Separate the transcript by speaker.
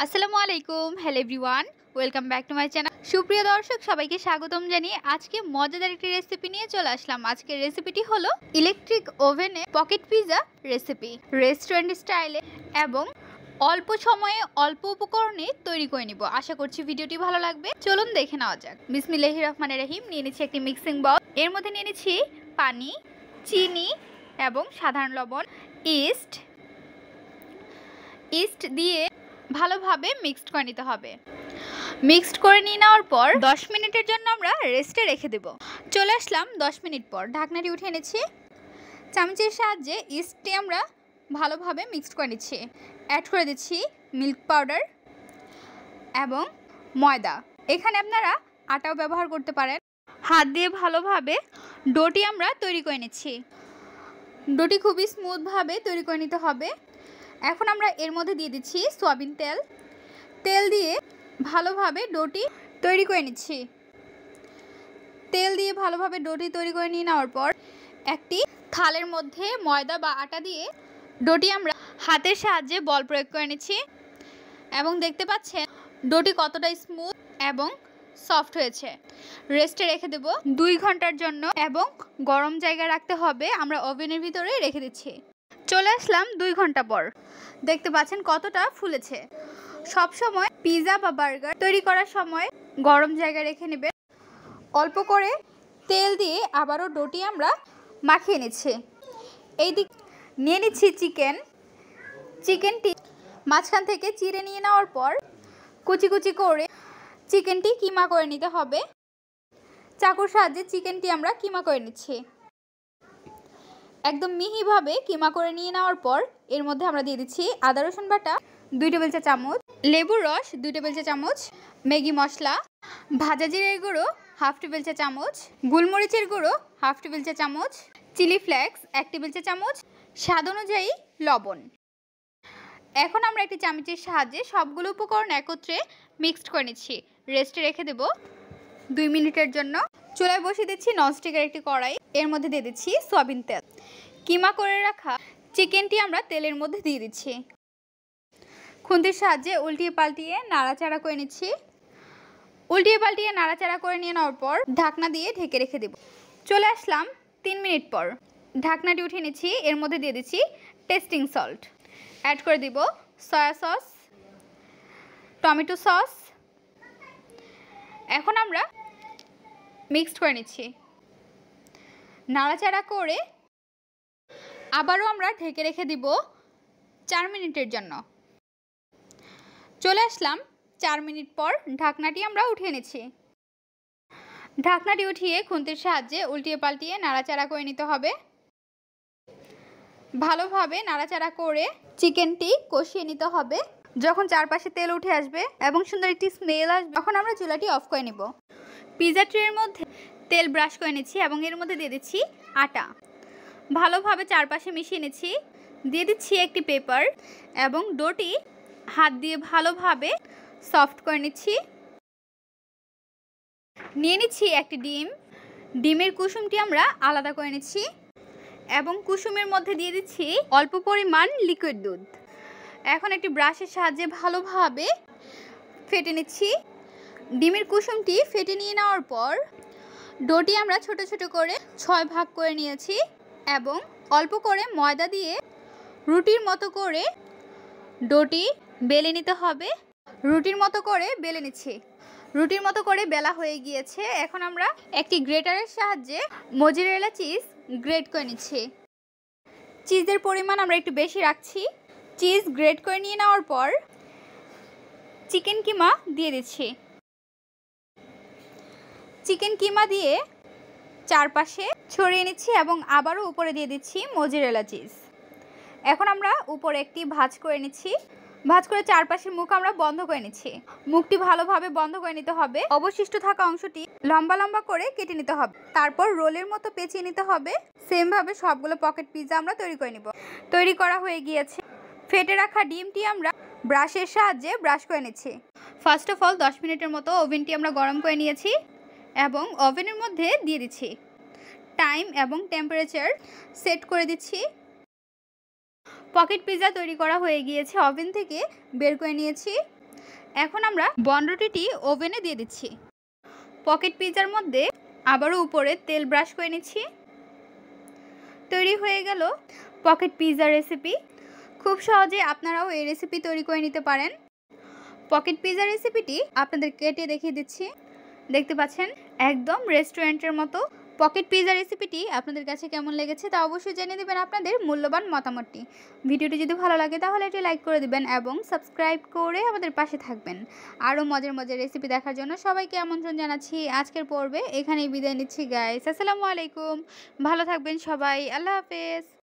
Speaker 1: আসসালামু আলাইকুম, hello everyone, welcome back to my channel. সুপ্রিয় দর্শক সবাইকে স্বাগতম জানিয়ে আজকে মজাদার একটি রেসিপি নিয়ে চলে আসলাম। আজকের রেসিপিটি হলো ইলেকট্রিক ওভেনে পকেট পিৎজা রেসিপি, রেস্টুরেন্ট স্টাইলে এবং অল্প সময়ে অল্প উপকরণে তৈরি করে নিব। আশা করছি ভিডিওটি ভালো লাগবে। চলুন দেখে নেওয়া যাক। বিসমিল্লাহির রহমানির রহিম। নিয়ে নিচ্ছি একটি মিক্সিং বাউল, এর মধ্যে নিয়ে নিচ্ছি পানি, চিনি এবং সাধারণ লবণ, ইস্ট দিয়ে ভালোভাবে মিক্সড করে নিতে হবে। মিক্সড করে নিয়ে নেওয়ার পর 10 মিনিটের জন্য আমরা রেস্টে রেখে দেব। চলে আসলাম 10 মিনিট পর, ঢাকনাটি উঠিয়ে এনেছি। চামচের সাহায্যে ইস্টটি আমরা ভালোভাবে মিক্সড করে নিচ্ছি। অ্যাড করে দিচ্ছি মিল্ক পাউডার এবং ময়দা। এখানে আপনারা আটাও ব্যবহার করতে পারেন। হাত দিয়ে ভালোভাবে ডোটি আমরা তৈরি করে নিচ্ছি। ডোটি খুবই স্মুথভাবে তৈরি করে নিতে হবে। এখন আমরা এর মধ্যে দিয়ে দিচ্ছি সয়াবিন তেল দিয়ে ভালোভাবে ডোটি তৈরি করে নিচ্ছি। তেল দিয়ে ভালোভাবে ডোটি তৈরি করে নিয়ে নেওয়ার পর একটি থালের মধ্যে ময়দা বা আটা দিয়ে ডোটি আমরা হাতের সাহায্যে বল প্রয়োগ করে নিচ্ছি এবং দেখতে পাচ্ছেন ডোটি কতটা স্মুথ এবং সফট হয়েছে। রেস্টে রেখে দেব 2 ঘন্টার জন্য এবং গরম জায়গায় রাখতে হবে। আমরা ওভেনের ভিতরে রেখে দিচ্ছি। চলে আসলাম 2 ঘন্টা পর, দেখতে পাচ্ছেন কতটা ফুলেছে। সব সময় পিৎজা বা বার্গার তৈরি করার সময় গরম জায়গায় রেখে নেবেন। অল্প করে তেল দিয়ে আবারও ডোটি আমরা মাখিয়ে নিচ্ছি। এই দিক নিয়ে নিচ্ছি চিকেনটি মাঝখান থেকে চিড়ে নিয়ে নেওয়ার পর কুচি কুচি করে চিকেনটি কিমা করে নিতে হবে। চাকুর সাহায্যে চিকেনটি আমরা কিমা করে নিচ্ছি। একদম মিহিভাবে কিমা করে নিয়ে নেওয়ার পর এর মধ্যে আমরা দিয়ে দিচ্ছি আদা রসুন বাটা 2 টেবিল চা চামচ, লেবুর রস 2 টেবিল চা চামচ, ম্যাগি মশলা, ভাজা জিরের গুঁড়ো 1/2 টেবিল চা চামচ, গোলমরিচের গুঁড়ো 1/2 টেবিল চা চামচ, চিলি ফ্লেক্স 1 টেবিল চা চামচ, স্বাদ অনুযায়ী লবণ। এখন আমরা একটি চামচের সাহায্যে সবগুলো উপকরণ একত্রে মিক্সড করে নিচ্ছি। রেস্টে রেখে দেব 2 মিনিটের জন্য। চুলায় বসিয়ে দিচ্ছি ননস্টিকের একটি কড়াই, এর মধ্যে দিয়ে দিচ্ছি সয়াবিন তেল। কিমা করে রাখা চিকেনটি আমরা তেলের মধ্যে দিয়ে দিচ্ছি। খুন্তির সাহায্যে উল্টিয়ে পাল্টিয়ে নাড়াচাড়া করে নিচ্ছি। উল্টিয়ে পাল্টিয়ে নাড়াচাড়া করে নিয়ে নেওয়ার পর ঢাকনা দিয়ে ঢেকে রেখে দেব। চলে আসলাম 3 মিনিট পর, ঢাকনাটি উঠিয়ে নিচ্ছি। এর মধ্যে দিয়ে দিচ্ছি টেস্টিং সল্ট, অ্যাড করে দিব সয়া সস, টমেটো সস। এখন আমরা মিক্সড করে নিচ্ছি। নাড়াচাড়া করে আবারও আমরা ঢেকে রেখে দিব 4 মিনিটের জন্য। চলে আসলাম 4 মিনিট পর, ঢাকনাটি আমরা উঠিয়ে নিচ্ছি। ঢাকনাটি উঠিয়ে খুন্তির সাহায্যে উল্টিয়ে পাল্টিয়ে নাড়াচাড়া করে নিতে হবে। ভালোভাবে নাড়াচাড়া করে চিকেনটি কষিয়ে নিতে হবে। যখন চারপাশে তেল উঠে আসবে এবং সুন্দর একটি স্মেল আসবে, তখন আমরা চুলাটি অফ করে নিব। পিৎজা ট্রের মধ্যে তেল ব্রাশ করে নিচ্ছি এবং এর মধ্যে দিয়ে দিচ্ছি আটা। ভালোভাবে চারপাশে মিশিয়ে নিচ্ছি। দিয়ে দিচ্ছি একটি পেপার এবং ডোটি হাত দিয়ে ভালোভাবে সফট করে নিচ্ছি। নিয়ে নিচ্ছি একটি ডিমের কুসুমটি আমরা আলাদা করে নিচ্ছি এবং কুসুমের মধ্যে দিয়ে দিচ্ছি অল্প পরিমাণ লিকুইড দুধ। এখন একটি ব্রাশের সাহায্যে ভালোভাবে ফেটে নিচ্ছি। ডিমের কুসুমটি ফেটে নিয়ে নেওয়ার পর ডোটি আমরা ছোট ছোট করে 6 ভাগ করে নিয়েছি এবং অল্প করে ময়দা দিয়ে রুটির মতো করে ডোটি বেলে নিতে হবে। রুটির মতো করে বেলে নিচ্ছি। রুটির মতো করে বেলা হয়ে গিয়েছে। এখন আমরা একটি গ্রেটারের সাহায্যে মজেরেলা চিজ গ্রেট করে নিচ্ছি। চিজের পরিমাণ আমরা একটু বেশি রাখছি। চিজ গ্রেট করে নিয়ে নেওয়ার পর চিকেন কিমা দিয়ে দিচ্ছি। চিকেন কিমা দিয়ে চারপাশে ছড়িয়ে নিচ্ছি এবং আবারও উপরে দিয়ে দিচ্ছি মজেরেলা চিজ। এখন আমরা উপরে একটি ভাঁজ করে নিচ্ছি। ভাঁজ করে চারপাশের মুখ আমরা বন্ধ করে নিচ্ছি। মুখটি ভালোভাবে বন্ধ করে নিতে হবে। অবশিষ্ট থাকা অংশটি লম্বা লম্বা করে কেটে নিতে হবে। তারপর রোলের মতো পেঁচিয়ে নিতে হবে। সেমভাবে সবগুলো পকেট পিৎজা আমরা তৈরি করে নিব। তৈরি করা হয়ে গিয়েছে। ফেটে রাখা ডিমটি আমরা ব্রাশের সাহায্যে ব্রাশ করে নিচ্ছি। ফার্স্ট অফ অল 10 মিনিটের মতো ওভেনটি আমরা গরম করে নিয়েছি এবং ওভেনের মধ্যে দিয়ে দিচ্ছি। টাইম এবং টেম্পারেচার সেট করে দিচ্ছি। পকেট পিৎজা তৈরি করা হয়ে গিয়েছে। ওভেন থেকে বের করে নিয়েছি। এখন আমরা বনরুটিটি ওভেনে দিয়ে দিচ্ছি। পকেট পিৎজার মধ্যে আবারও উপরে তেল ব্রাশ করে নিচ্ছি। তৈরি হয়ে গেল পকেট পিৎজা রেসিপি। খুব সহজে আপনারাও এই রেসিপি তৈরি করে নিতে পারেন। পকেট পিৎজা রেসিপিটি আপনাদের কেটে দেখিয়ে দিচ্ছি। দেখতে পাচ্ছেন একদম রেস্টুরেন্টের মতো। পকেট পিৎজা রেসিপিটি আপনাদের কাছে কেমন লেগেছে তা অবশ্যই জানিয়ে দেবেন আপনাদের মূল্যবান মতামতটি। ভিডিওটি যদি ভালো লাগে তাহলে এটি লাইক করে দিবেন এবং সাবস্ক্রাইব করে আমাদের পাশে থাকবেন। আরও মজার মজার রেসিপি দেখার জন্য সবাইকে আমন্ত্রণ জানাচ্ছি। আজকের পর্বে এখানেই বিদায় নিচ্ছি গাইস। আসসালামু আলাইকুম। ভালো থাকবেন সবাই। আল্লাহ হাফেজ।